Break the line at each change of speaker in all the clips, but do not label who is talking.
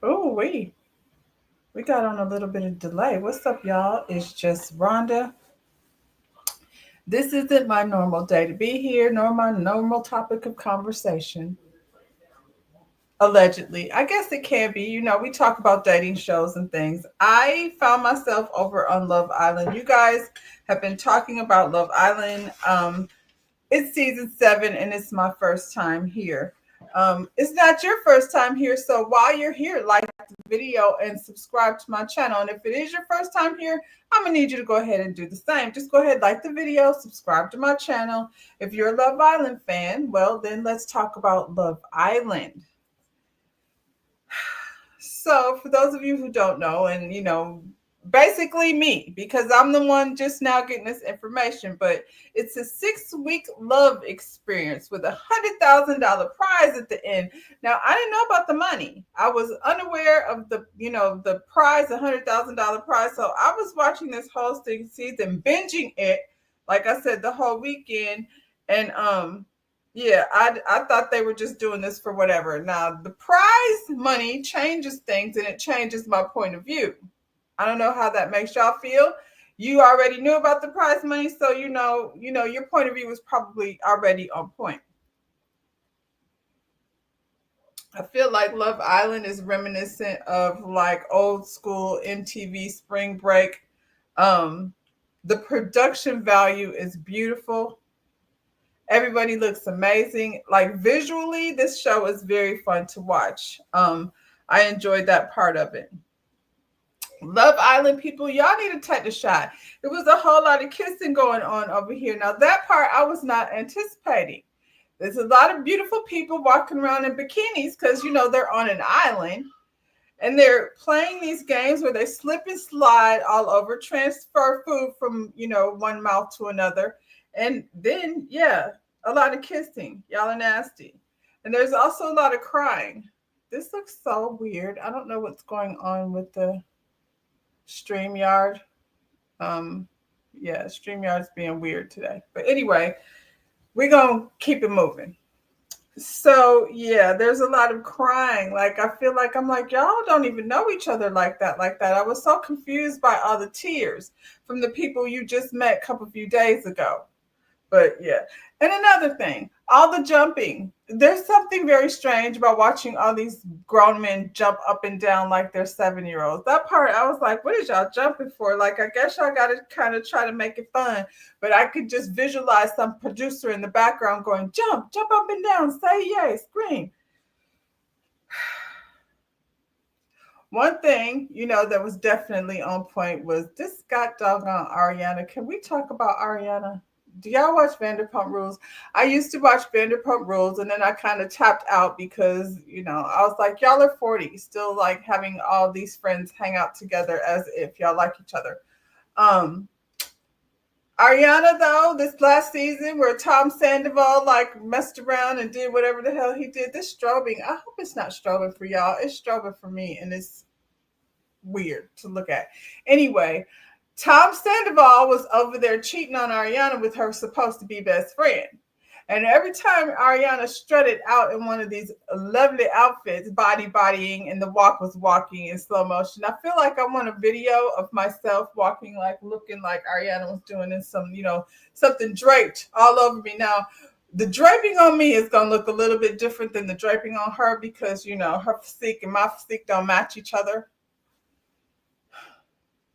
Oh, we got on a little bit of delay. What's up, y'all? It's just Rhonda. This isn't my normal day to be here, nor my normal topic of conversation. Allegedly, I guess it can be. We talk about dating shows and things. I found myself over on Love Island. You guys have been talking about Love Island. It's season 7, and it's my first time here. It's not your first time here, so while you're here, like the video and subscribe to my channel. And if it is your first time here, I'm gonna need you to go ahead and do the same. Just go ahead, like the video, subscribe to my channel. If you're a Love Island fan, well, then let's talk about Love Island. So, for those of you who don't know, and basically me, because I'm the one just now getting this information, but it's a 6-week love experience with $100,000 prize at the end. Now, I didn't know about the money. I was unaware of the prize, $100,000 prize. So I was watching this whole season, binging it, like I said, the whole weekend, and yeah, I thought they were just doing this for whatever. Now, the prize money changes things, and it changes my point of view. I don't know how that makes y'all feel. You already knew about the prize money, so your point of view was probably already on point. I feel like Love Island is reminiscent of like old school MTV Spring Break. Um, the production value is beautiful. Everybody looks amazing. Like visually, this show is very fun to watch. I enjoyed that part of it. Love Island people, y'all need to take the shot. There was a whole lot of kissing going on over here. Now that part I was not anticipating. There's a lot of beautiful people walking around in bikinis because they're on an island, and they're playing these games where they slip and slide all over, transfer food from one mouth to another, and then yeah, a lot of kissing. Y'all are nasty, and there's also a lot of crying. This looks so weird. I don't know what's going on with the StreamYard. Um, yeah, StreamYard's being weird today. But anyway, we're gonna keep it moving. So yeah, there's a lot of crying. Like I feel like I'm like, y'all don't even know each other like that, like that. I was so confused by all the tears from the people you just met a couple few days ago. But yeah. And another thing, all the jumping. There's something very strange about watching all these grown men jump up and down like they're 7-year-olds. That part, I was like, what is y'all jumping for? Like, I guess y'all got to kind of try to make it fun. But I could just visualize some producer in the background going, jump, jump up and down, say yay, scream. One thing, that was definitely on point was this got doggone Ariana. Can we talk about Ariana? Do y'all watch Vanderpump Rules? I used to watch Vanderpump Rules, and then I kind of tapped out because, I was like, y'all are 40, still like having all these friends hang out together as if y'all like each other. Um, Ariana, though, this last season where Tom Sandoval like messed around and did whatever the hell he did, this strobing, I hope it's not strobing for y'all. It's strobing for me, and it's weird to look at. Anyway, Tom Sandoval was over there cheating on Ariana with her supposed to be best friend. And every time Ariana strutted out in one of these lovely outfits, bodying, and the walk was walking in slow motion, I feel like I want a video of myself walking, like looking like Ariana was doing in some, something draped all over me. Now, the draping on me is going to look a little bit different than the draping on her because, her physique and my physique don't match each other.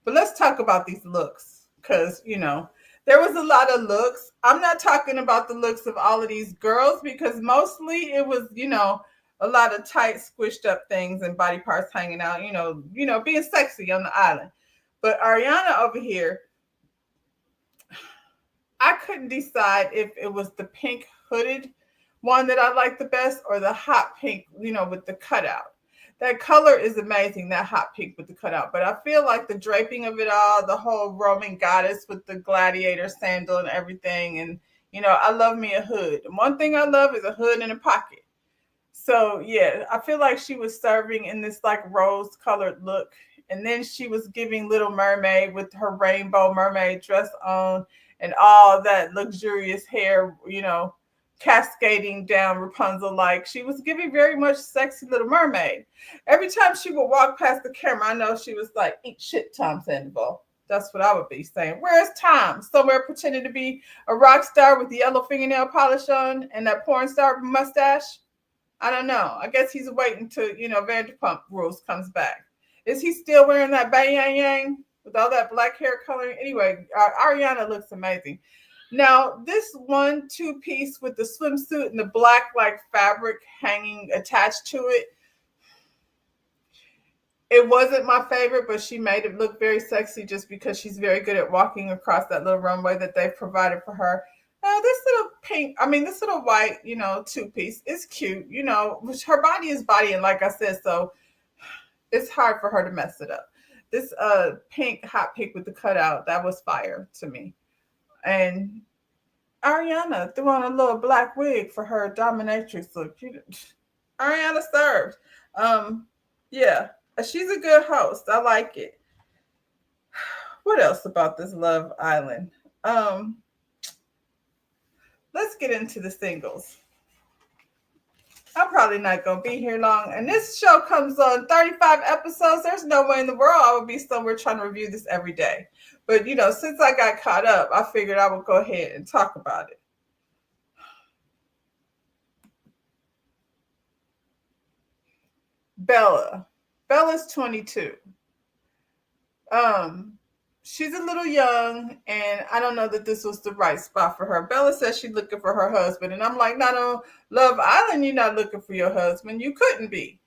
But let's talk about these looks because, there was a lot of looks. I'm not talking about the looks of all of these girls because mostly it was, a lot of tight, squished up things and body parts hanging out, being sexy on the island. But Ariana over here, I couldn't decide if it was the pink hooded one that I liked the best or the hot pink, with the cutout. That color is amazing, that hot pink with the cutout. But I feel like the draping of it all, the whole Roman goddess with the gladiator sandal and everything. And, I love me a hood. And one thing I love is a hood and a pocket. So, yeah, I feel like she was serving in this like rose colored look. And then she was giving Little Mermaid with her rainbow mermaid dress on and all that luxurious hair, cascading down Rapunzel like she was giving very much sexy Little Mermaid. Every time she would walk past the camera, I know she was like, eat shit, Tom Sandoval. That's what I would be saying. Where's Tom? Somewhere pretending to be a rock star with the yellow fingernail polish on and that porn star mustache. I don't know. I guess he's waiting to, Vanderpump Rules comes back. Is he still wearing that bang yang yang with all that black hair coloring? Anyway, Ariana looks amazing. Now, this one two piece with the swimsuit and the black like fabric hanging attached to it, it wasn't my favorite, but she made it look very sexy just because she's very good at walking across that little runway that they've provided for her. This little pink, this little white, two piece is cute. Her body is body, and like I said, so it's hard for her to mess it up. This pink, hot pink with the cutout, that was fire to me. And Ariana threw on a little black wig for her dominatrix look. Ariana served. Yeah, she's a good host. I like it. What else about this Love Island? Let's get into the singles. I'm probably not going to be here long. And this show comes on 35 episodes. There's no way in the world I would be somewhere trying to review this every day. But, since I got caught up, I figured I would go ahead and talk about it. Bella's 22. She's a little young, and I don't know that this was the right spot for her. Bella says she's looking for her husband, and I'm like, not on Love Island, you're not looking for your husband. You couldn't be.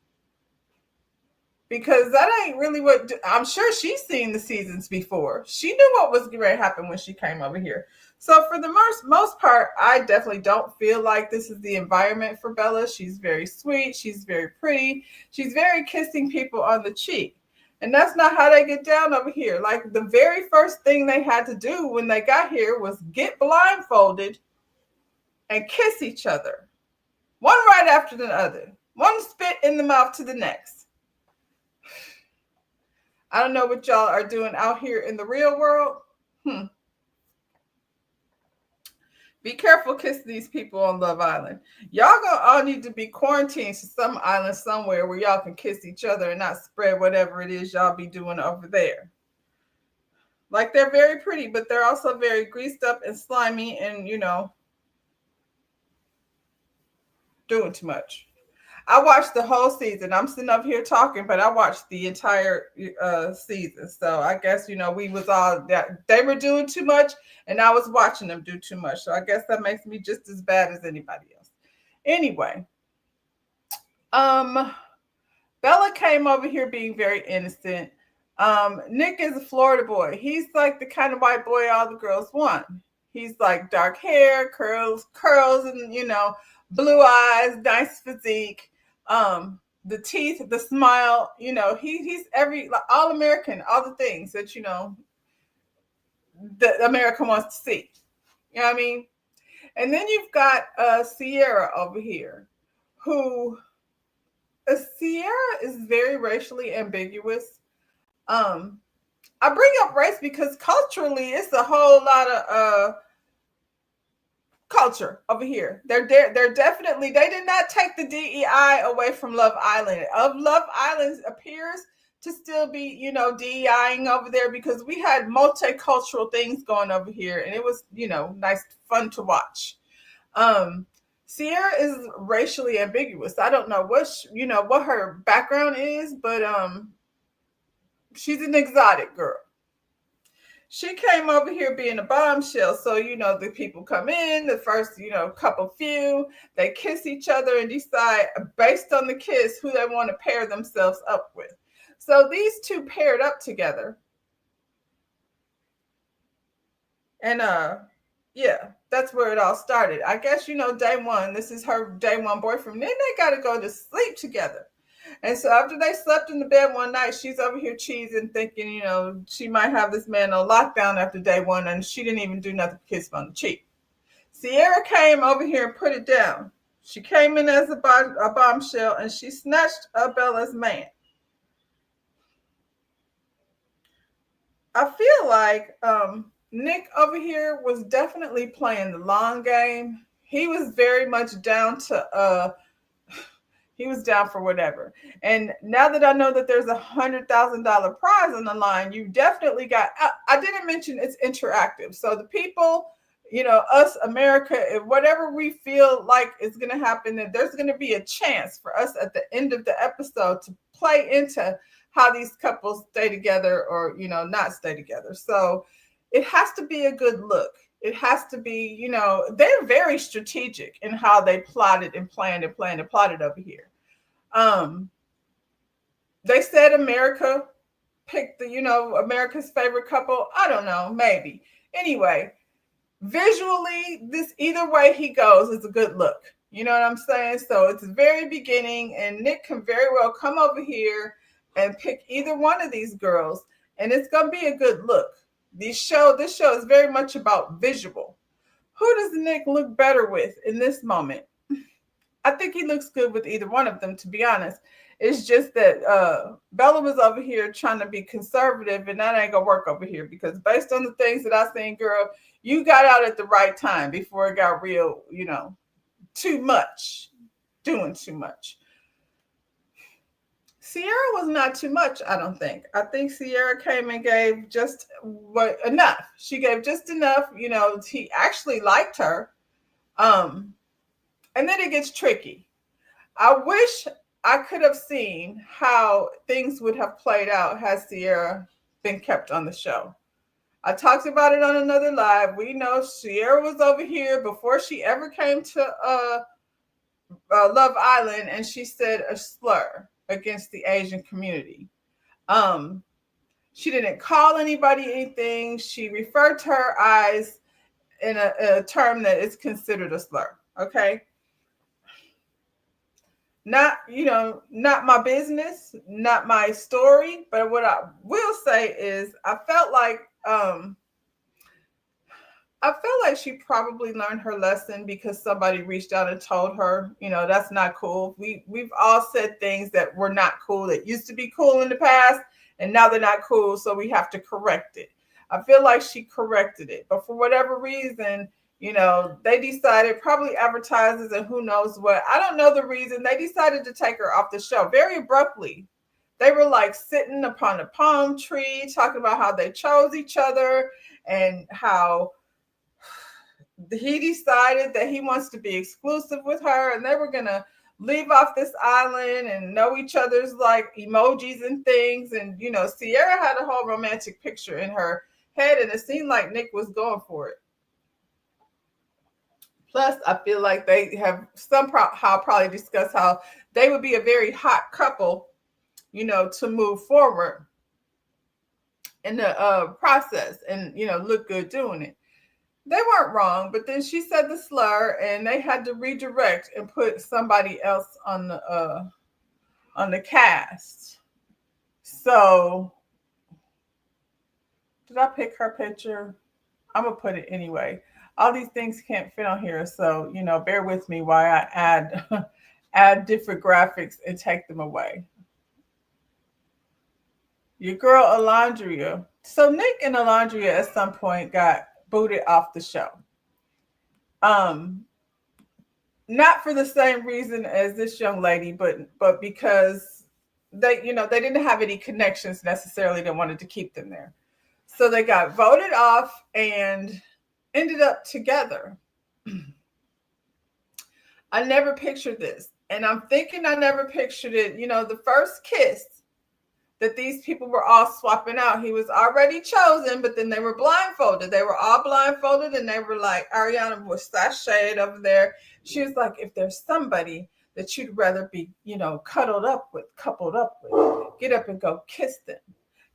Because that ain't really what, I'm sure she's seen the seasons before. She knew what was going to happen when she came over here. So for the most part, I definitely don't feel like this is the environment for Bella. She's very sweet. She's very pretty. She's very kissing people on the cheek. And that's not how they get down over here. Like the very first thing they had to do when they got here was get blindfolded and kiss each other. One right after the other. One spit in the mouth to the next. I don't know what y'all are doing out here in the real world. Be careful kissing these people on Love Island. Y'all gonna all need to be quarantined to some island somewhere where y'all can kiss each other and not spread whatever it is y'all be doing over there. Like they're very pretty, but they're also very greased up and slimy and, doing too much. I watched the whole season. I'm sitting up here talking, but I watched the entire season. So I guess, we was all that they were doing too much and I was watching them do too much. So I guess that makes me just as bad as anybody else. Anyway, Bella came over here being very innocent. Nick is a Florida boy. He's like the kind of white boy all the girls want. He's like dark hair, curls, and, blue eyes, nice physique. The teeth, the smile, he's all American, all the things that, that America wants to see. You know what I mean? And then you've got Sierra over here, who Sierra is very racially ambiguous. I bring up race because culturally it's a whole lot of culture over here. They're definitely, they did not take the DEI away from Love Island. Love Island appears to still be, DEIing over there because we had multicultural things going over here and it was, nice, fun to watch. Sierra is racially ambiguous. I don't know what her background is, but she's an exotic girl. She came over here being a bombshell. So, the people come in, the first, couple few, they kiss each other and decide based on the kiss who they want to pair themselves up with. So these two paired up together. And yeah, that's where it all started. I guess, day one, this is her day one boyfriend. Then they got to go to sleep together. And so after they slept in the bed one night, she's over here cheesing, thinking, she might have this man on lockdown after day one, and she didn't even do nothing but kiss him on the cheek. Sierra came over here and put it down. She came in as a bombshell, and she snatched Bella's man. I feel like Nick over here was definitely playing the long game. he was very much down to he was down for whatever. And now that I know that there's $100,000 prize on the line, you definitely got. I didn't mention it's interactive, so the people, us, America, if whatever we feel like is going to happen, that there's going to be a chance for us at the end of the episode to play into how these couples stay together or not stay together. So it has to be a good look. It has to be, they're very strategic in how they plotted and planned and planned and plotted over here. They said America picked America's favorite couple. I don't know, maybe. Anyway, visually, this either way he goes is a good look. You know what I'm saying? So it's the very beginning, and Nick can very well come over here and pick either one of these girls, and it's gonna be a good look. This show is very much about visual. Who does Nick look better with in this moment? I think he looks good with either one of them, to be honest. It's just that Bella was over here trying to be conservative, and that ain't gonna work over here because based on the things that I seen, girl, you got out at the right time before it got real, too much, doing too much. Sierra was not too much, I don't think. I think Sierra came and gave just enough. She gave just enough, he actually liked her. And then it gets tricky. I wish I could have seen how things would have played out had Sierra been kept on the show. I talked about it on another live. We know Sierra was over here before she ever came to Love Island, and she said a slur against the Asian community. She didn't call anybody anything. She referred to her eyes in a term that is considered a slur. Okay. Not my business, not my story, but what I will say is I felt like she probably learned her lesson because somebody reached out and told her, that's not cool. We've all said things that were not cool, that used to be cool in the past, and now they're not cool, so we have to correct it. I feel like she corrected it, but for whatever reason, they decided, probably advertisers and who knows what. I don't know the reason. They decided to take her off the show very abruptly. They were like sitting upon a palm tree, talking about how they chose each other and how he decided that he wants to be exclusive with her, and they were going to leave off this island and know each other's like emojis and things. And, Sierra had a whole romantic picture in her head, and it seemed like Nick was going for it. Plus, I feel like they have somehow probably discussed how they would be a very hot couple, to move forward in the process and, look good doing it. They weren't wrong, but then she said the slur and they had to redirect and put somebody else on the cast. So, did I pick her picture? I'm going to put it anyway. All these things can't fit on here, so bear with me while I add different graphics and take them away. Your girl Alondria. So Nick and Alondria at some point got booted off the show. Not for the same reason as this young lady, but because they didn't have any connections necessarily that wanted to keep them there. So they got voted off and ended up together. I never pictured this. And I'm thinking I never pictured it. The first kiss that these people were all swapping out, he was already chosen, but then they were blindfolded. They were all blindfolded, and they were like, Ariana was sashayed over there. She was like, if there's somebody that you'd rather be, coupled up with, get up and go kiss them.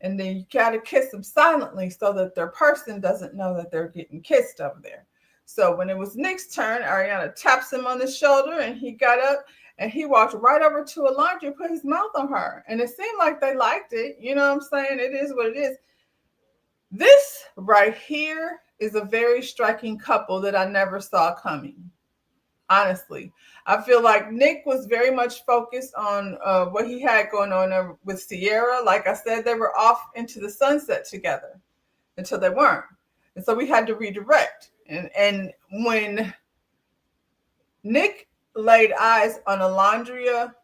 And then you got to kiss them silently so that their person doesn't know that they're getting kissed over there. So when it was Nick's turn, Ariana taps him on the shoulder and he got up and he walked right over to Alondria and put his mouth on her. And it seemed like they liked it. You know what I'm saying? It is what it is. This right here is a very striking couple that I never saw coming. Honestly, I feel like Nick was very much focused on what he had going on with Sierra. Like I said, they were off into the sunset together until they weren't. And so we had to redirect. And when Nick laid eyes on Alondria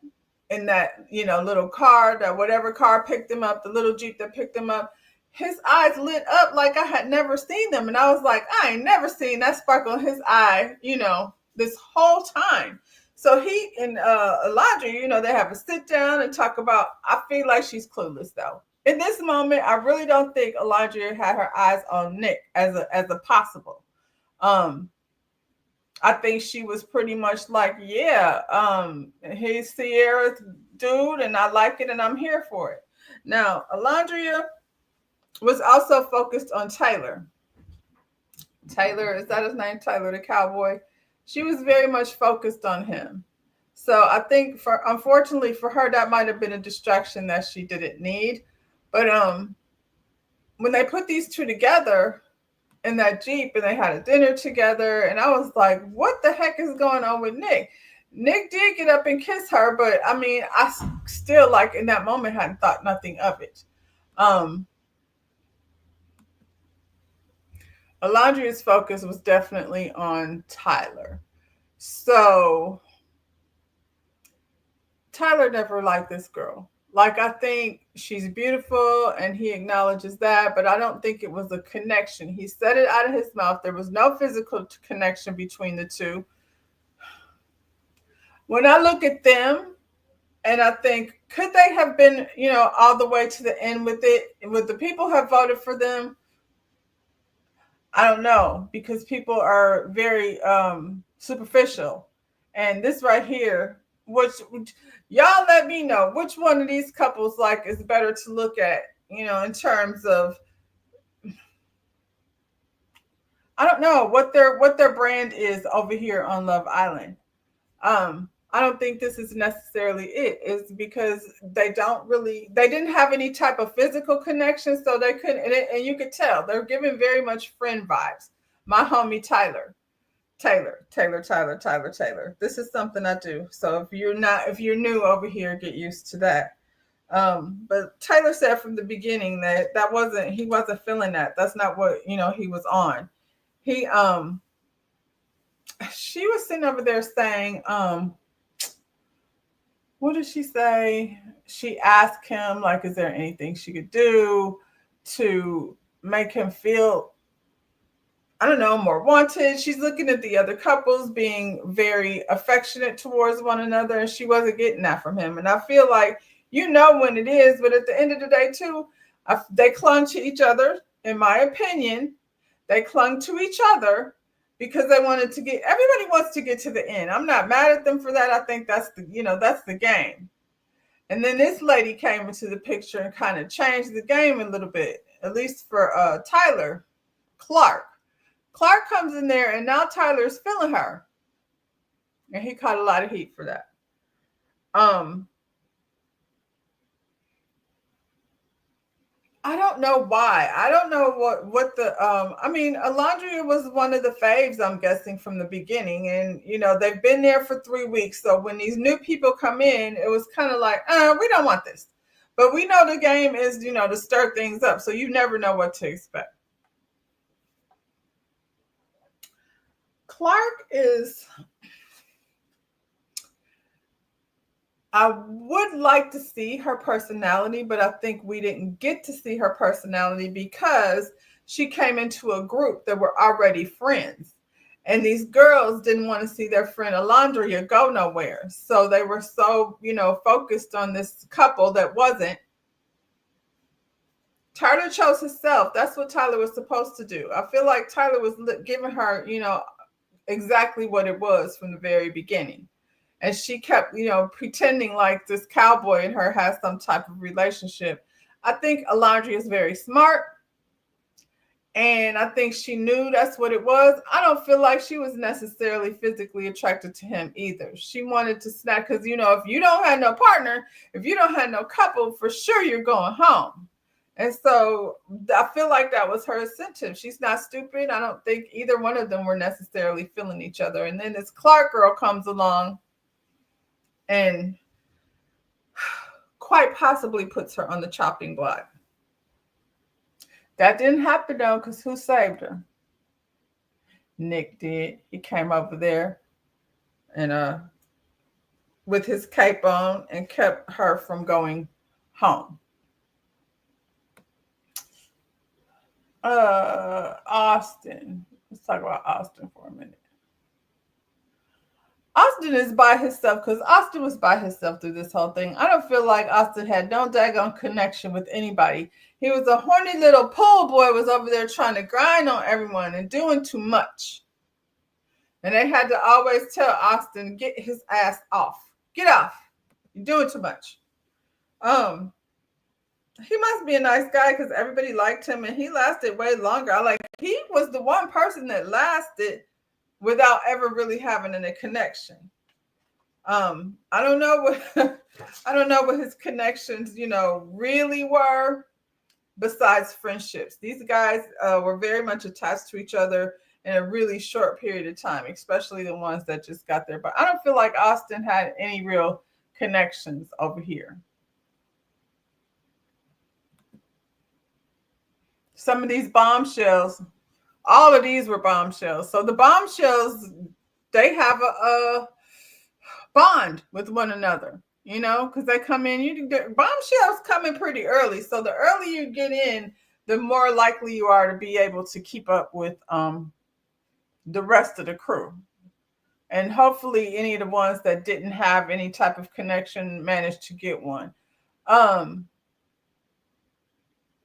in that, little car, that whatever car picked him up, the little Jeep that picked him up. His eyes lit up like I had never seen them. And I was like, I ain't never seen that sparkle in his eye, this whole time. So he and Elijah, they have a sit down and talk about, I feel like she's clueless though. In this moment, I really don't think Elijah had her eyes on Nick as a possible. Um, I think she was pretty much like, yeah, he's Sierra's dude, and I like it, and I'm here for it. Now, Alondria was also focused on Taylor. Taylor, is that his name? Taylor the cowboy. She was very much focused on him. So I think unfortunately for her, that might have been a distraction that she didn't need. But when they put these two together in that Jeep and they had a dinner together, and I was like, what the heck is going on with Nick? Nick did get up and kiss her, but I mean, I still, like, in that moment hadn't thought nothing of it. Alondria's focus was definitely on Tyler. So Tyler never liked this girl. Like, I think she's beautiful and he acknowledges that, but I don't think it was a connection. He said it out of his mouth. There was no physical connection between the two. When I look at them and I think, could they have been, all the way to the end with it? Would the people have voted for them? I don't know, because people are very superficial. And this right here, which y'all let me know which one of these couples like is better to look at, in terms of, I don't know what their brand is over here on Love Island. I don't think this is necessarily it. It's because they didn't have any type of physical connection, so they couldn't, and you could tell they're giving very much friend vibes. My homie Taylor. This is something I do. So if you're new over here, get used to that. But Taylor said from the beginning that he wasn't feeling that. That's not what, he was on. He she was sitting over there saying, what did she say? She asked him, like, is there anything she could do to make him feel, I don't know, more wanted? She's looking at the other couples being very affectionate towards one another, and she wasn't getting that from him. And I feel like, when it is, but at the end of the day, too, they clung to each other, in my opinion. They clung to each other because they wanted to everybody wants to get to the end. I'm not mad at them for that. I think that's the game. And then this lady came into the picture and kind of changed the game a little bit, at least for Tyler. Clark comes in there, and now Tyler's feeling her. And he caught a lot of heat for that. I don't know why. I don't know what the I mean, Alondria was one of the faves, I'm guessing, from the beginning. And they've been there for 3 weeks. So when these new people come in, it was kind of like, we don't want this. But we know the game is, to stir things up. So you never know what to expect. Clark is, I would like to see her personality, but I think we didn't get to see her personality because she came into a group that were already friends. And these girls didn't want to see their friend Alondria go nowhere. So they were so, focused on this couple that wasn't. Tyler chose himself. That's what Tyler was supposed to do. I feel like Tyler was giving her, exactly what it was from the very beginning. And she kept, pretending like this cowboy and her has some type of relationship. I think Alondria is very smart. And I think she knew that's what it was. I don't feel like she was necessarily physically attracted to him either. She wanted to snack because, if you don't have no partner, if you don't have no couple, for sure you're going home. And so I feel like that was her incentive. She's not stupid. I don't think either one of them were necessarily feeling each other. And then this Clark girl comes along and quite possibly puts her on the chopping block. That didn't happen though, because who saved her? Nick did. He came over there and with his cape on and kept her from going home. Austin. Let's talk about Austin for a minute. Austin is by himself because Austin was by himself through this whole thing. I don't feel like Austin had no daggone connection with anybody. He was a horny little pool boy, was over there trying to grind on everyone and doing too much. And they had to always tell Austin, get his ass off. Get off. You're doing too much. He must be a nice guy because everybody liked him and he lasted way longer. He was the one person that lasted without ever really having a connection. I don't know what I don't know what his connections, really were besides friendships. These guys were very much attached to each other in a really short period of time, especially the ones that just got there. But I don't feel like Austin had any real connections over here. Some of these bombshells, all of these were bombshells. So the bombshells, they have a bond with one another, because they come in. Bombshells come in pretty early. So the earlier you get in, the more likely you are to be able to keep up with the rest of the crew. And hopefully any of the ones that didn't have any type of connection managed to get one.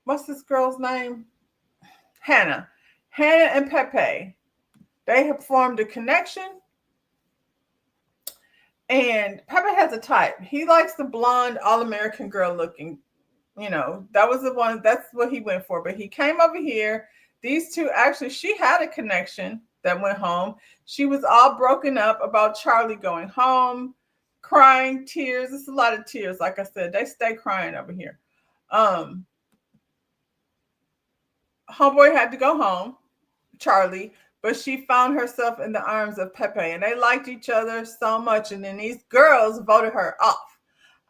What's this girl's name? Hannah. Hannah and Pepe. They have formed a connection. And Pepe has a type. He likes the blonde, all-American girl looking. That was the one. That's what he went for. But he came over here. These two, actually, she had a connection that went home. She was all broken up about Charlie going home, crying, tears. It's a lot of tears. Like I said, they stay crying over here. Homeboy had to go home, Charlie, but she found herself in the arms of Pepe, and they liked each other so much. And then these girls voted her off.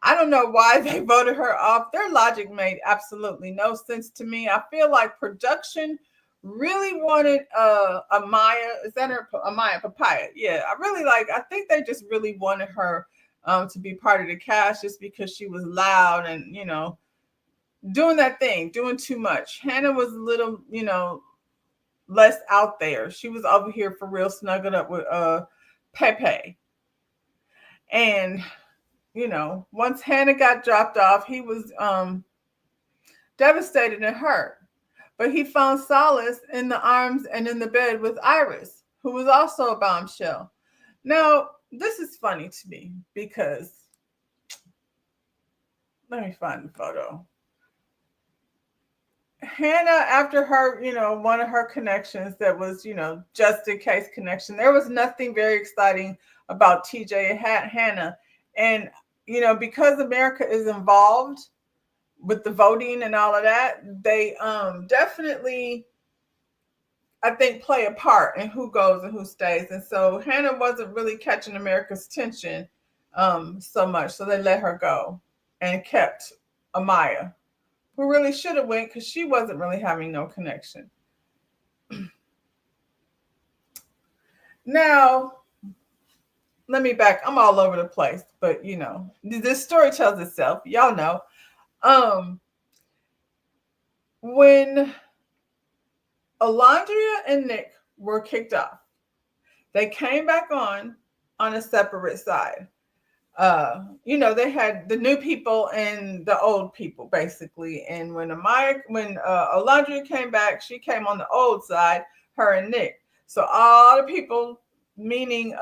I don't know why they voted her off. Their logic made absolutely no sense to me. I feel like production really wanted Amaya. Is that her? Amaya Papaya? Yeah, I think they just really wanted her to be part of the cast just because she was loud and doing that thing, doing too much. Hannah was a little, less out there. She was over here for real, snuggled up with Pepe. And once Hannah got dropped off, he was devastated and hurt. But he found solace in the arms and in the bed with Iris, who was also a bombshell. Now, this is funny to me because let me find the photo. Hannah, after her, one of her connections that was, just in case connection, there was nothing very exciting about TJ and Hannah. And, because America is involved with the voting and all of that, they definitely, I think, play a part in who goes and who stays. And so Hannah wasn't really catching America's attention so much. So they let her go and kept Amaya, who really should have went because she wasn't really having no connection. Now, let me back. I'm all over the place, but this story tells itself. Y'all know. When Alondria and Nick were kicked off, they came back on a separate side. They had the new people and the old people basically. And when Alondria came back, she came on the old side, her and Nick. So all the people, meaning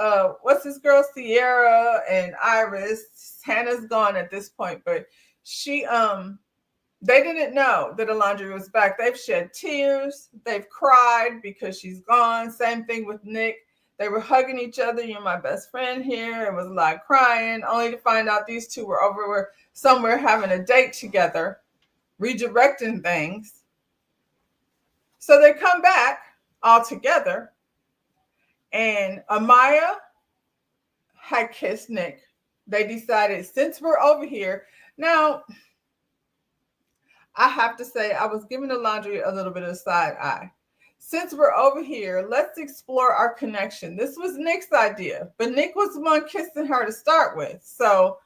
what's this girl, Sierra and Iris, Hannah's gone at this point, but she they didn't know that Alondria was back. They've shed tears, they've cried because she's gone. Same thing with Nick. They were hugging each other. You're my best friend here. It was a lot of crying, only to find out these two were somewhere having a date together, redirecting things. So they come back all together, and Amaya had kissed Nick. They decided, since we're over here, now, I have to say, I was giving Alondria a little bit of a side eye. Since we're over here, let's explore our connection. This was Nick's idea, but Nick was the one kissing her to start with. So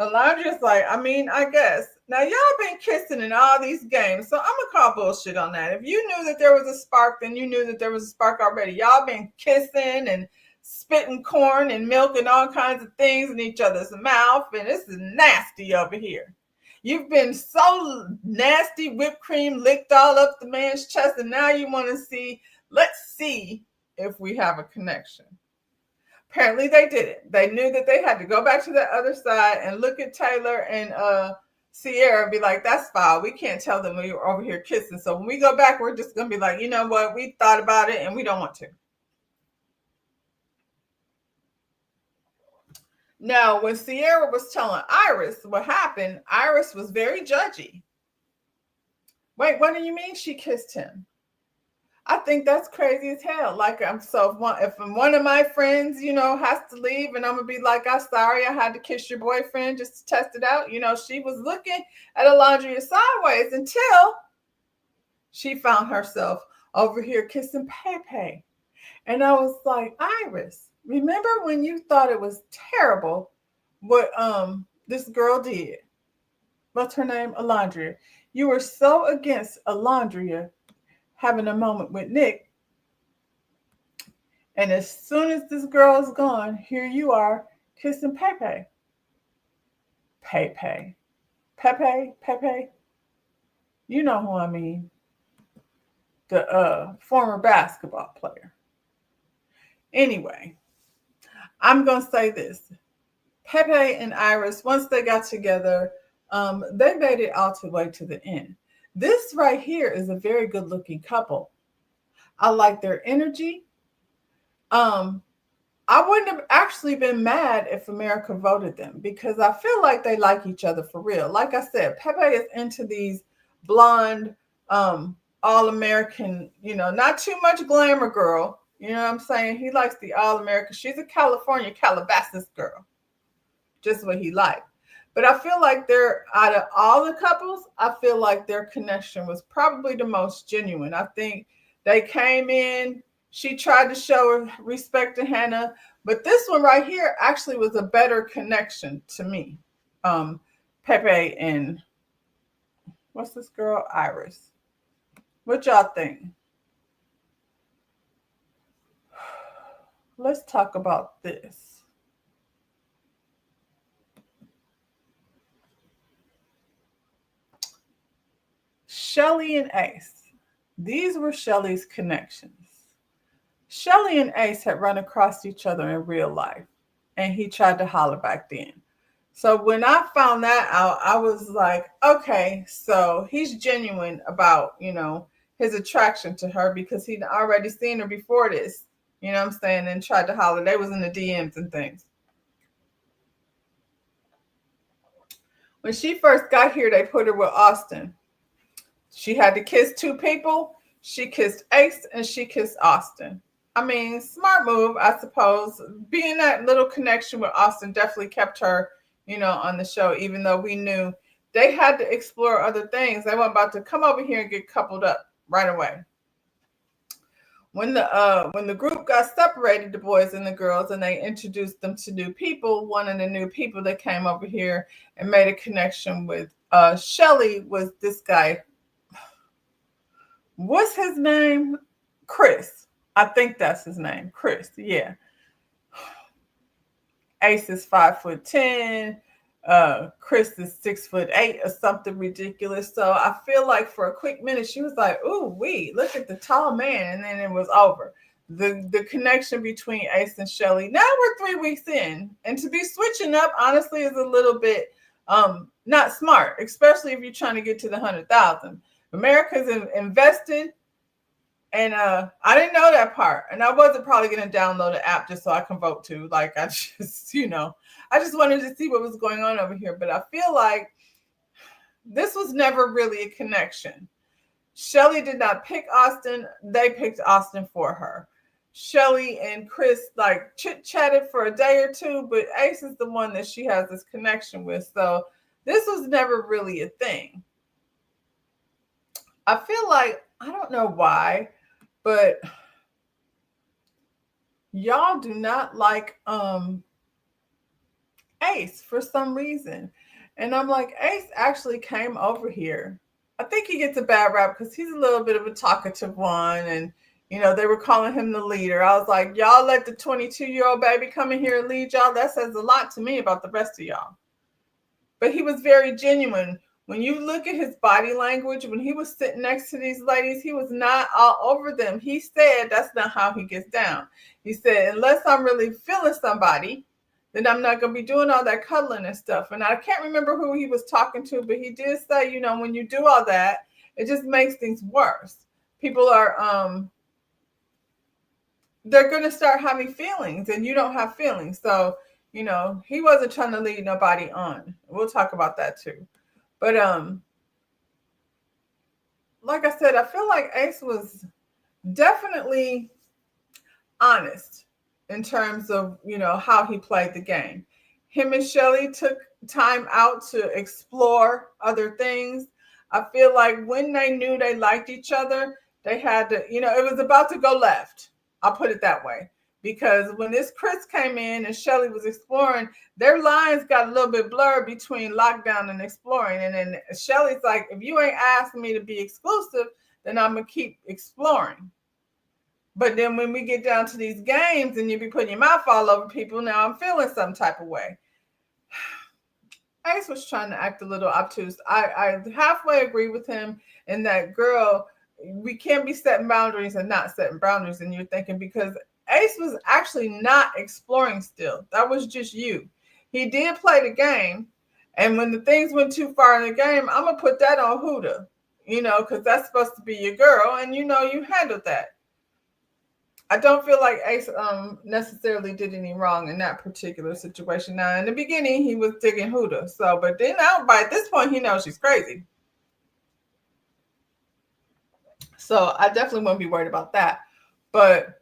Alondra's like, I mean, I guess. Now, y'all been kissing in all these games, so I'm going to call bullshit on that. If you knew that there was a spark, then you knew that there was a spark already. Y'all been kissing and spitting corn and milk and all kinds of things in each other's mouth, and this is nasty over here. You've been so nasty, whipped cream licked all up the man's chest, and now you want to see, let's see if we have a connection. Apparently they didn't. They knew that they had to go back to the other side and look at Taylor and Sierra and be like, that's foul. We can't tell them we were over here kissing. So when we go back, we're just going to be like, you know what? We thought about it and we don't want to. Now, when Sierra was telling Iris what happened, Iris was very judgy. Wait, what do you mean she kissed him? I think that's crazy as hell. Like, if one of my friends, has to leave, and I'm gonna be like, I'm sorry, I had to kiss your boyfriend just to test it out. She was looking at Alondra sideways until she found herself over here kissing Pepe, and I was like, Iris, remember when you thought it was terrible what this girl did? What's her name? Alondra. You were so against Alondra having a moment with Nick. And as soon as this girl is gone, here you are kissing Pepe. Pepe. You know who I mean. The former basketball player. Anyway, I'm going to say this. Pepe and Iris, once they got together, they made it all the way to the end. This right here is a very good looking couple. I like their energy. I wouldn't have actually been mad if America voted them because I feel like they like each other for real. Like I said, Pepe is into these blonde, all-American, not too much glamour girl. You know what I'm saying? He likes the all-American. She's a California Calabasas girl. Just what he liked. But I feel like out of all the couples, I feel like their connection was probably the most genuine. I think they came in, she tried to show respect to Hannah, but this one right here actually was a better connection to me. Pepe and what's this girl? Iris. What y'all think? Let's talk about this. Shelly and Ace. These were Shelly's connections. Shelly and Ace had run across each other in real life, and he tried to holler back then. So when I found that out, I was like, okay, so he's genuine about, his attraction to her because he'd already seen her before this, you know what I'm saying, and tried to holler. They was in the DMs and things. When she first got here, they put her with Austin. She had to kiss two people. She kissed Ace and she kissed Austin. I mean, smart move, I suppose. Being that little connection with Austin definitely kept her, on the show, even though we knew they had to explore other things. They weren't about to come over here and get coupled up right away. When the group got separated, the boys and the girls, and they introduced them to new people, one of the new people that came over here and made a connection with Shelly was this guy. What's his name? Chris. I think that's his name. Chris. Yeah. Ace is 5'10". Chris is 6'8" or something ridiculous. So I feel like for a quick minute she was like, "Ooh, look at the tall man," and then it was over. The connection between Ace and Shelly. Now we're 3 weeks in, and to be switching up, honestly, is a little bit not smart, especially if you're trying to get to the 100,000. America's invested, and I didn't know that part, and I wasn't probably going to download the app just so I can vote too. Like I just wanted to see what was going on over here, but I feel like this was never really a connection. Shelly did not pick Austin; they picked Austin for her. Shelly and Chris like chit-chatted for a day or two, but Ace is the one that she has this connection with, so this was never really a thing. I feel like, I don't know why, But y'all do not like Ace for some reason. And I'm like, Ace actually came over here. I think he gets a bad rap because he's a little bit of a talkative one. And, they were calling him the leader. I was like, y'all let the 22-year-old baby come in here and lead y'all. That says a lot to me about the rest of y'all. But he was very genuine. When you look at his body language, when he was sitting next to these ladies, he was not all over them. He said that's not how he gets down. He said, unless I'm really feeling somebody, then I'm not going to be doing all that cuddling and stuff. And I can't remember who he was talking to, but he did say, when you do all that, it just makes things worse. People are, they're going to start having feelings and you don't have feelings. So, he wasn't trying to lead nobody on. We'll talk about that too. But, like I said, I feel like Ace was definitely honest in terms of, how he played the game. Him and Shelly took time out to explore other things. I feel like when they knew they liked each other, they had to, it was about to go left. I'll put it that way. Because when this Chris came in and Shelly was exploring, their lines got a little bit blurred between lockdown and exploring. And then Shelly's like, if you ain't asking me to be exclusive, then I'm going to keep exploring. But then when we get down to these games and you be putting your mouth all over people, now I'm feeling some type of way. Ace was trying to act a little obtuse. I halfway agree with him in that, girl, we can't be setting boundaries and not setting boundaries. And you're thinking, because Ace was actually not exploring still. That was just you. He did play the game. And when the things went too far in the game, I'm going to put that on Huda, because that's supposed to be your girl. And, you handled that. I don't feel like Ace necessarily did any wrong in that particular situation. Now, in the beginning, he was digging Huda. So, but then now, by this point, he knows she's crazy. So I definitely wouldn't be worried about that. But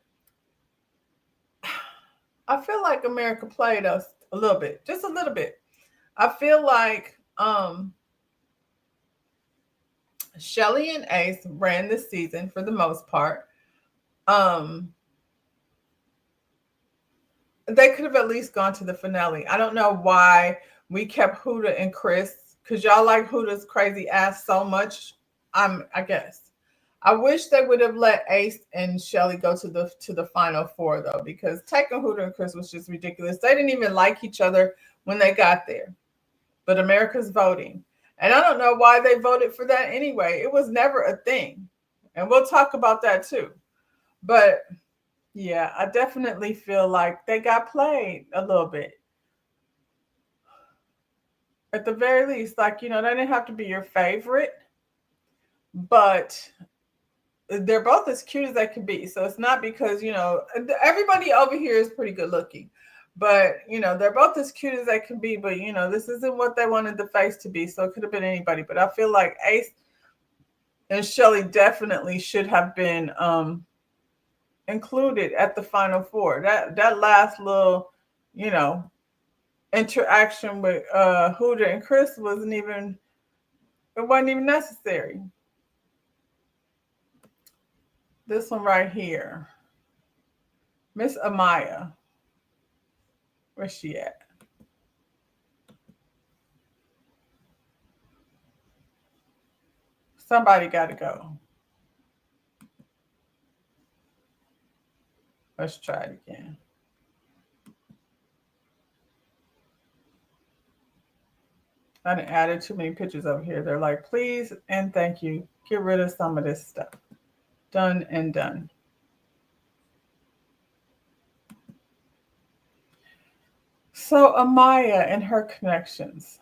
I feel like America played us a little bit, just a little bit. I feel like Shelly and Ace ran this season for the most part. They could have at least gone to the finale. I don't know why we kept Huda and Chris, because y'all like Huda's crazy ass so much. I guess. I wish they would have let Ace and Shelly go to the final four though, because taking Huda and Chris was just ridiculous. They didn't even like each other when they got there. But America's voting. And I don't know why they voted for that anyway. It was never a thing. And we'll talk about that too. But yeah, I definitely feel like they got played a little bit. At the very least, like, they didn't have to be your favorite, but they're both as cute as they can be. So it's not because, everybody over here is pretty good looking, but, they're both as cute as they can be, but, this isn't what they wanted the face to be. So it could have been anybody, but I feel like Ace and Shelly definitely should have been, included at the final four. That last little, interaction with Huda and Chris wasn't even necessary. This one right here, Miss Amaya, where's she at? Somebody got to go. Let's try it again. I done added too many pictures over here. They're like, please and thank you. Get rid of some of this stuff. Done and done. So Amaya and her connections.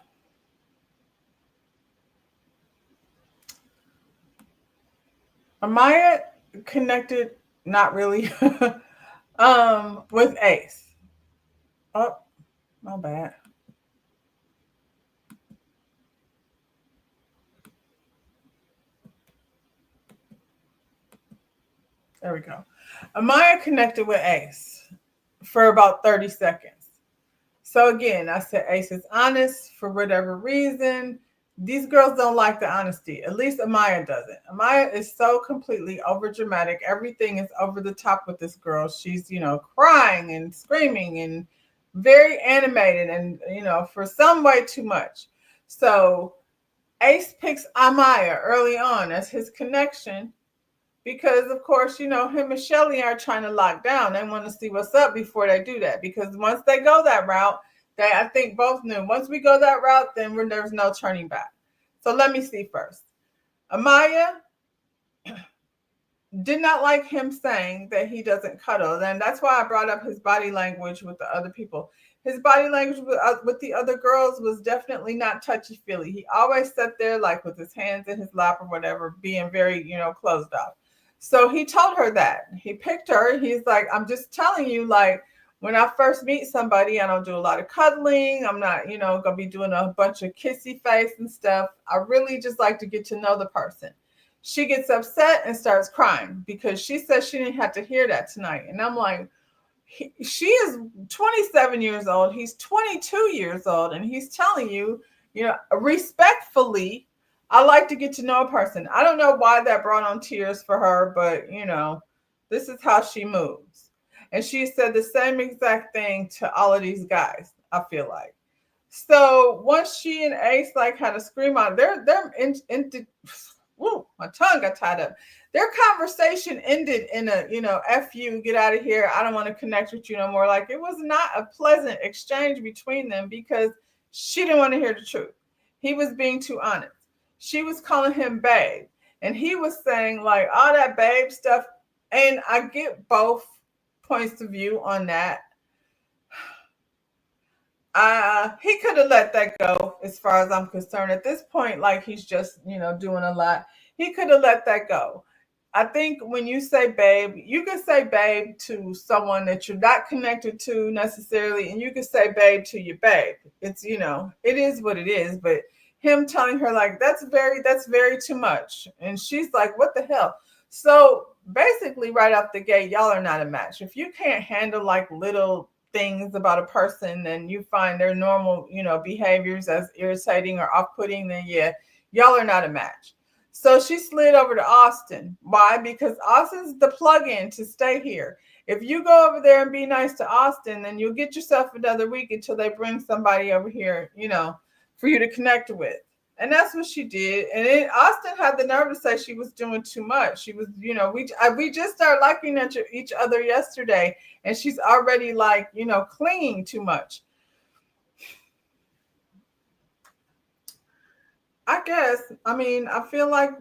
Amaya connected, not really, with Ace. Oh, my bad. There we go. Amaya connected with Ace for about 30 seconds. So again, I said Ace is honest for whatever reason. These girls don't like the honesty. At least Amaya doesn't. Amaya is so completely over dramatic. Everything is over the top with this girl. She's, crying and screaming and very animated and, for some way too much. So Ace picks Amaya early on as his connection because, of course, him and Shelly are trying to lock down. They want to see what's up before they do that because once they go that route, I think both knew once we go that route, then there's no turning back. So let me see first. Amaya did not like him saying that he doesn't cuddle. And that's why I brought up his body language with the other people. His body language with the other girls was definitely not touchy feely. He always sat there like with his hands in his lap or whatever, being very, closed off. So he told her that. He picked her. He's like, I'm just telling you, like, when I first meet somebody, I don't do a lot of cuddling. I'm not, going to be doing a bunch of kissy face and stuff. I really just like to get to know the person. She gets upset and starts crying because she says she didn't have to hear that tonight. And I'm like, she is 27 years old. He's 22 years old. And he's telling you, respectfully, I like to get to know a person. I don't know why that brought on tears for her, but, this is how she moves. And she said the same exact thing to all of these guys, I feel like. So once she and Ace like had a scream out, my tongue got tied up. Their conversation ended in a, F you, get out of here. I don't want to connect with you no more. Like, it was not a pleasant exchange between them because she didn't want to hear the truth. He was being too honest. She was calling him babe. And he was saying, like, all that babe stuff. And I get both points of view on that. He could have let that go as far as I'm concerned. At this point, like, he's just, doing a lot. He could have let that go. I think when you say babe, you can say babe to someone that you're not connected to necessarily, and you can say babe to your babe. It's, it is what it is. But him telling her like, that's very too much. And she's like, what the hell? So basically right off the gate, y'all are not a match. If you can't handle like little things about a person and you find their normal, behaviors as irritating or off-putting, then yeah, y'all are not a match. So she slid over to Austin. Why? Because Austin's the plug-in to stay here. If you go over there and be nice to Austin, then you'll get yourself another week until they bring somebody over here, for you to connect with. And that's what she did. And then Austin had the nerve to say she was doing too much. She was, we just started liking each other yesterday, and she's already like, clinging too much. I guess. I mean, I feel like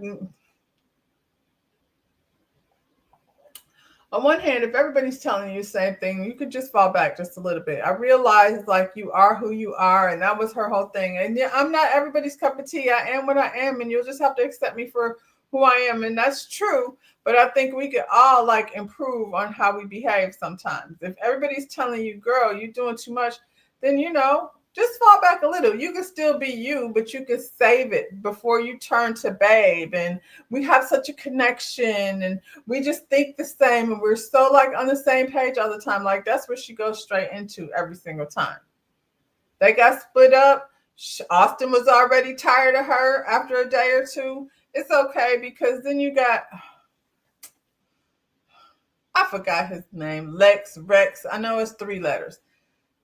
on one hand, if everybody's telling you the same thing, you could just fall back just a little bit. I realize like you are who you are, and that was her whole thing. And yeah, I'm not everybody's cup of tea. I am what I am, and you'll just have to accept me for who I am. And that's true. But I think we could all like improve on how we behave sometimes. If everybody's telling you, girl, you're doing too much, then just fall back a little. You can still be you, but you can save it before you turn to babe. And we have such a connection and we just think the same and we're so like on the same page all the time. Like that's what she goes straight into every single time. They got split up. Austin was already tired of her after a day or two. It's okay because then you got, I forgot his name, Rex. I know it's 3 letters.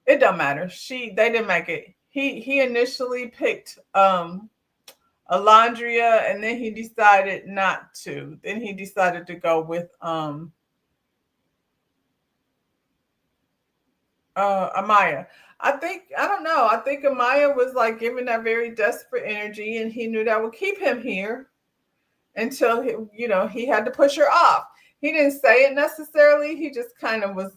It don't matter. They didn't make it. He initially picked Alondria, and then he decided not to. Then he decided to go with Amaya. I don't know. I think Amaya was like giving that very desperate energy, and he knew that would keep him here until he had to push her off. He didn't say it necessarily. He just kind of was,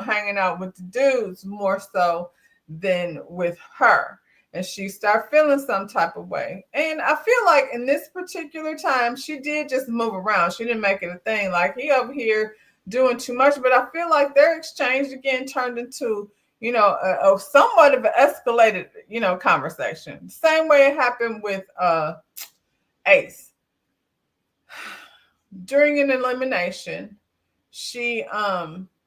hanging out with the dudes more so than with her. And she started feeling some type of way. And I feel like in this particular time, she did just move around. She didn't make it a thing. Like he over here doing too much. But I feel like their exchange again turned into, a somewhat of an escalated, conversation. Same way it happened with Ace. During an elimination, she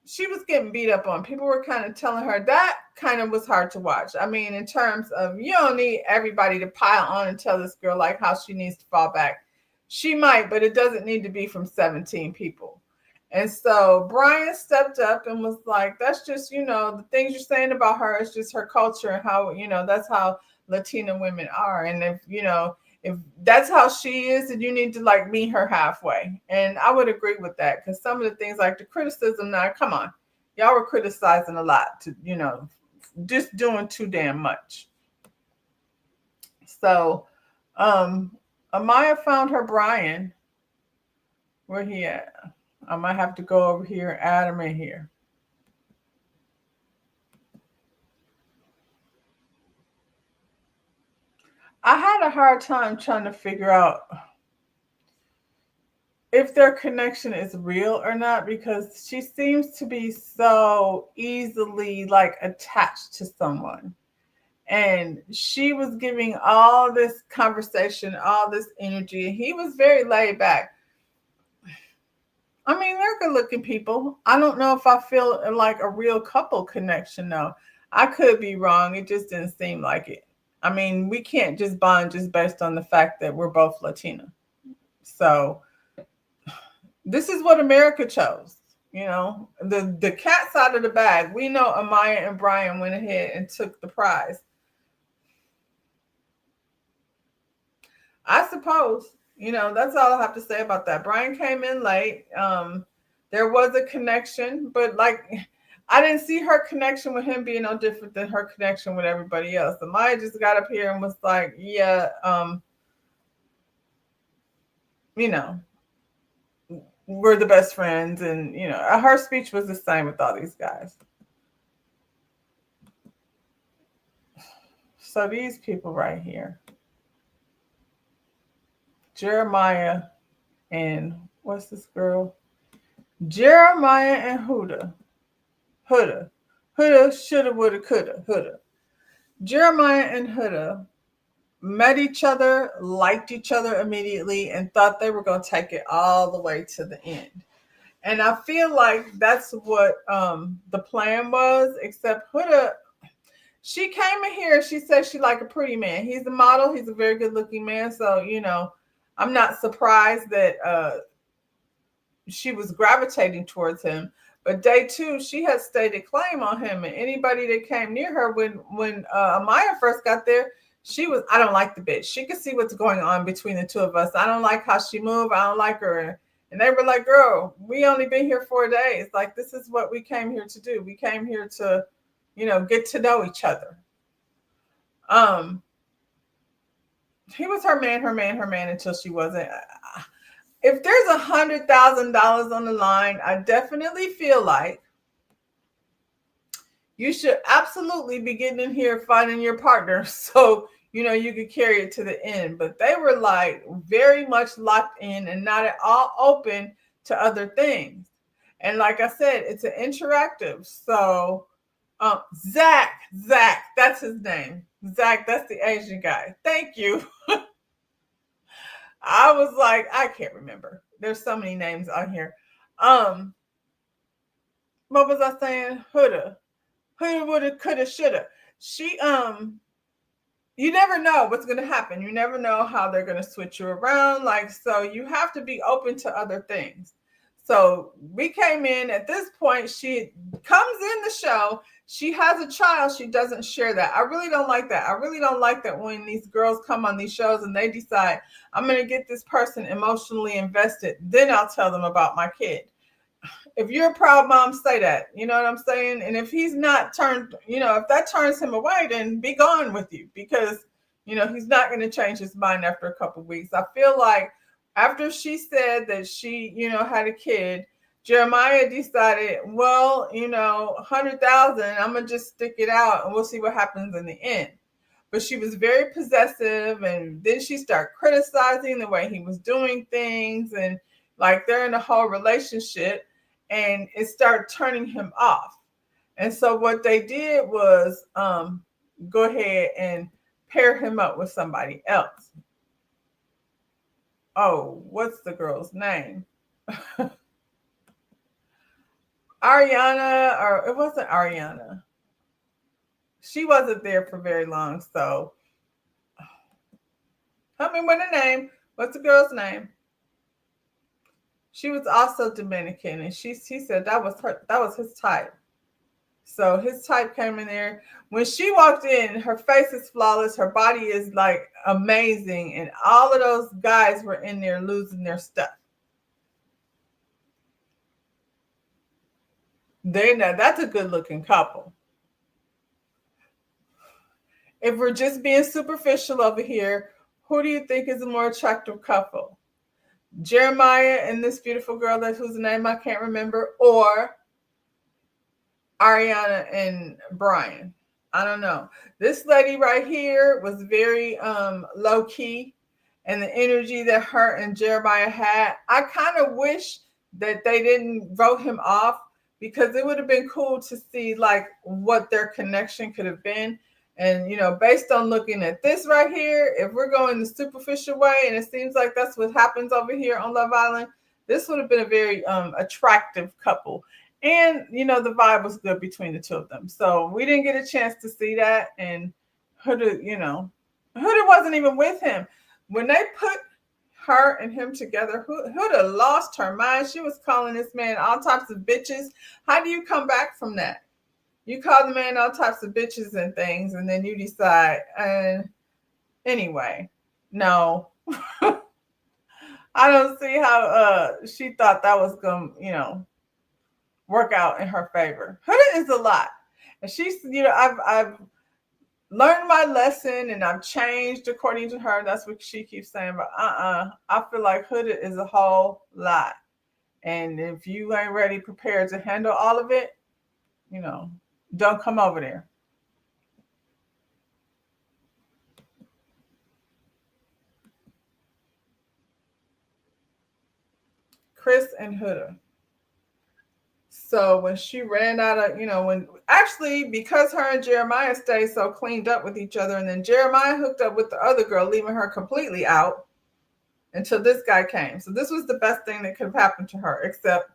she was getting beat up on. People were kind of telling her that kind of was hard to watch. I mean, in terms of you don't need everybody to pile on and tell this girl like how she needs to fall back. She might, but it doesn't need to be from 17 people. And so Brian stepped up and was like, that's just, the things you're saying about her is just her culture and how, that's how Latina women are. And if that's how she is, then you need to like meet her halfway. And I would agree with that because some of the things like the criticism now, come on, y'all were criticizing a lot to, just doing too damn much. So Amaya found her Brian. Where he at? I might have to go over here and add him in here. I had a hard time trying to figure out if their connection is real or not because she seems to be so easily like attached to someone. And she was giving all this conversation, all this energy. And he was very laid back. I mean, they're good looking people. I don't know if I feel like a real couple connection though. I could be wrong. It just didn't seem like it. I mean, we can't just bond just based on the fact that we're both Latina. So this is what America chose. The cat's out of the bag. We know Amaya and Brian went ahead and took the prize. I suppose, that's all I have to say about that. Brian came in late. There was a connection, but like I didn't see her connection with him being no different than her connection with everybody else. Amaya just got up here and was like, yeah, you know, we're the best friends. And, her speech was the same with all these guys. So these people right here, Jeremiah and what's this girl? Jeremiah and Huda. Huda, shoulda, woulda, coulda, Huda. Jeremiah and Huda met each other, liked each other immediately, and thought they were going to take it all the way to the end. And I feel like that's what the plan was, except Huda, she came in here, she said she liked a pretty man. He's a model, he's a very good looking man. So, I'm not surprised that she was gravitating towards him. But day two, she had stated claim on him, and anybody that came near her when Amaya first got there, she was, I don't like the bitch. She could see what's going on between the two of us. I don't like how she moved. I don't like her. And they were like, girl, we only been here 4 days. Like, this is what we came here to do. We came here to, get to know each other. He was her man until she wasn't. If there's $100,000 on the line, I definitely feel like you should absolutely be getting in here finding your partner so you could carry it to the end. But they were like very much locked in and not at all open to other things. And like I said, it's an interactive. So Zach, that's his name. Zach, that's the Asian guy. Thank you. I was like, I can't remember. There's so many names on here. What was I saying? Huda, woulda, coulda, shoulda. She you never know what's gonna happen. You never know how they're gonna switch you around. Like, so you have to be open to other things. So we came in at this point. She comes in the show. She has a child. She doesn't share that. I really don't like that. I really don't like that when these girls come on these shows and they decide, I'm going to get this person emotionally invested. Then I'll tell them about my kid. If you're a proud mom, say that. You know what I'm saying? And if he's not turned, if that turns him away, then be gone with you because, he's not going to change his mind after a couple of weeks. I feel like after she said that she, had a kid, Jeremiah decided, well, 100,000, I'm going to just stick it out and we'll see what happens in the end. But she was very possessive. And then she started criticizing the way he was doing things. And like they're in a whole relationship and it started turning him off. And so what they did was go ahead and pair him up with somebody else. Oh, what's the girl's name? Ariana, or it wasn't Ariana. She wasn't there for very long, so help me with the name. What's the girl's name? She was also Dominican, and he said that was his type. So his type came in there. When she walked in, her face is flawless. Her body is like amazing. And all of those guys were in there losing their stuff. That's a good looking couple. If we're just being superficial over here, who do you think is a more attractive couple? Jeremiah and this beautiful girl whose name I can't remember, or Ariana and Brian? I don't know. This lady right here was very low key, and the energy that her and Jeremiah had, I kind of wish that they didn't vote him off, because it would have been cool to see like what their connection could have been. And based on looking at this right here, if we're going the superficial way, and it seems like that's what happens over here on Love Island, this would have been a very attractive couple. And the vibe was good between the two of them. So we didn't get a chance to see that. And Huda wasn't even with him when they put her and him together. Huda lost her mind. She was calling this man all types of bitches. How do you come back from that? You call the man all types of bitches and things, and then you decide. And anyway, no, I don't see how she thought that was gonna work out in her favor. Huda is a lot, and she's I've learned my lesson and I've changed according to her. That's what she keeps saying. But I feel like Huda is a whole lot, and if you ain't ready, prepared to handle all of it, don't come over there. Chris and Huda. So when she ran out of, when actually, because her and Jeremiah stayed so cleaned up with each other, and then Jeremiah hooked up with the other girl, leaving her completely out until this guy came. So this was the best thing that could have happened to her, except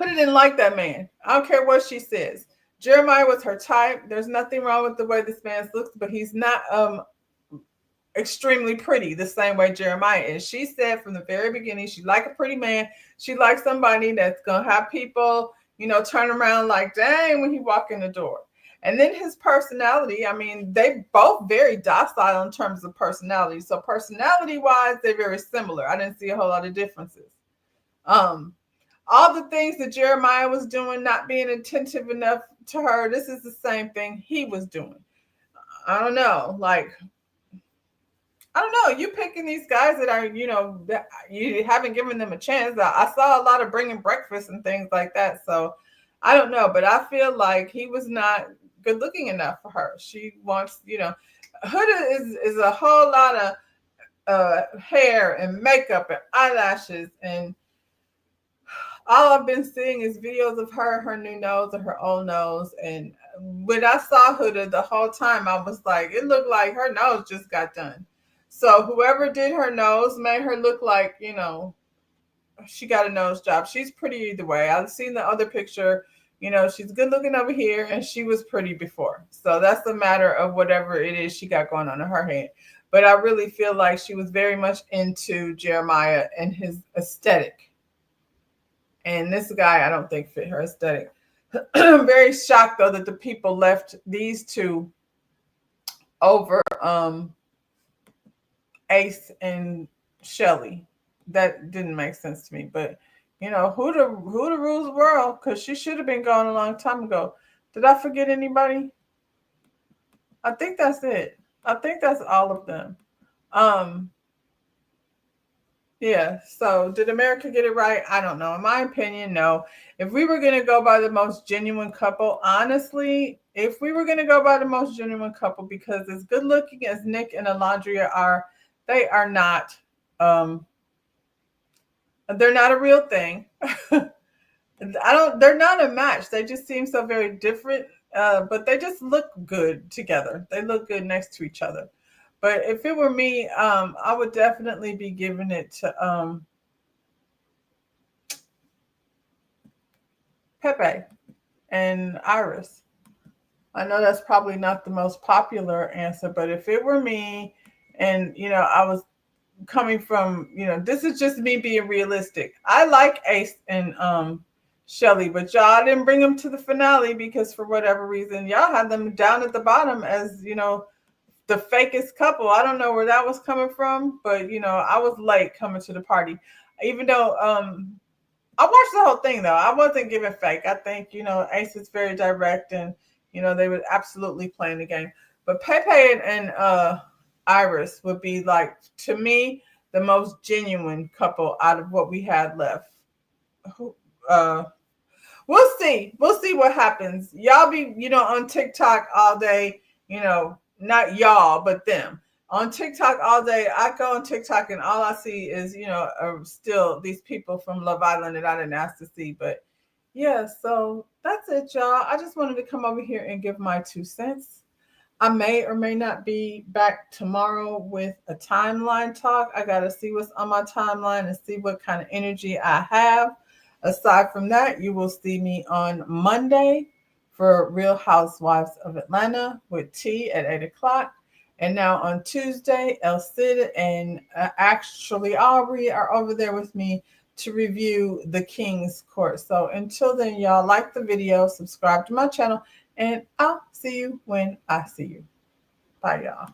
Huda didn't like that man. I don't care what she says. Jeremiah was her type. There's nothing wrong with the way this man looks, but he's not extremely pretty the same way Jeremiah is. She said from the very beginning she liked a pretty man. She liked somebody that's gonna have people turn around like dang when he walk in the door. And then his personality, I mean, they both very docile in terms of personality. So personality wise, they're very similar. I didn't see a whole lot of differences. All the things that Jeremiah was doing, not being attentive enough to her, this is the same thing he was doing. I don't know, like I don't know. You picking these guys that are, that you haven't given them a chance. I saw a lot of bringing breakfast and things like that. So I don't know, but I feel like he was not good looking enough for her. She wants, Huda is a whole lot of hair and makeup and eyelashes, and all I've been seeing is videos of her new nose, or her old nose. And when I saw Huda the whole time, I was like, it looked like her nose just got done. So whoever did her nose made her look like, she got a nose job. She's pretty either way. I've seen the other picture. She's good looking over here, and she was pretty before. So that's a matter of whatever it is she got going on in her head. But I really feel like she was very much into Jeremiah and his aesthetic. And this guy, I don't think fit her aesthetic. I'm very shocked though that the people left these two over Ace and Shelly. That didn't make sense to me. But who the rules the world? Because she should have been gone a long time ago. Did I forget anybody? I think that's it. I think that's all of them. Yeah. So did America get it right? I don't know. In my opinion, no. If we were gonna go by the most genuine couple, honestly, if we were gonna go by the most genuine couple, because as good looking as Nick and Alondria are, they are not. They're not a real thing. They're not a match. They just seem so very different. But they just look good together. They look good next to each other. But if it were me, I would definitely be giving it to Pepe and Iris. I know that's probably not the most popular answer, but if it were me and, I was coming from, this is just me being realistic. I like Ace and Shelly, but y'all didn't bring them to the finale because for whatever reason, y'all had them down at the bottom as, the fakest couple. I don't know where that was coming from, but I was late coming to the party. Even though I watched the whole thing though. I wasn't giving fake. I think, Ace is very direct and, they were absolutely playing the game. But Pepe and Iris would be like, to me, the most genuine couple out of what we had left. Uh, we'll see. We'll see what happens. Y'all be, on TikTok all day, not y'all, but them. On TikTok all day, I go on TikTok and all I see is, still these people from Love Island that I didn't ask to see. But yeah, so that's it, y'all. I just wanted to come over here and give my 2 cents. I may or may not be back tomorrow with a timeline talk. I got to see what's on my timeline and see what kind of energy I have. Aside from that, you will see me on Monday for Real Housewives of Atlanta with T at 8 o'clock. And now on Tuesday, El Cid and actually Aubrey are over there with me to review The King's Court. So until then, y'all, like the video, subscribe to my channel, and I'll see you when I see you. Bye, y'all.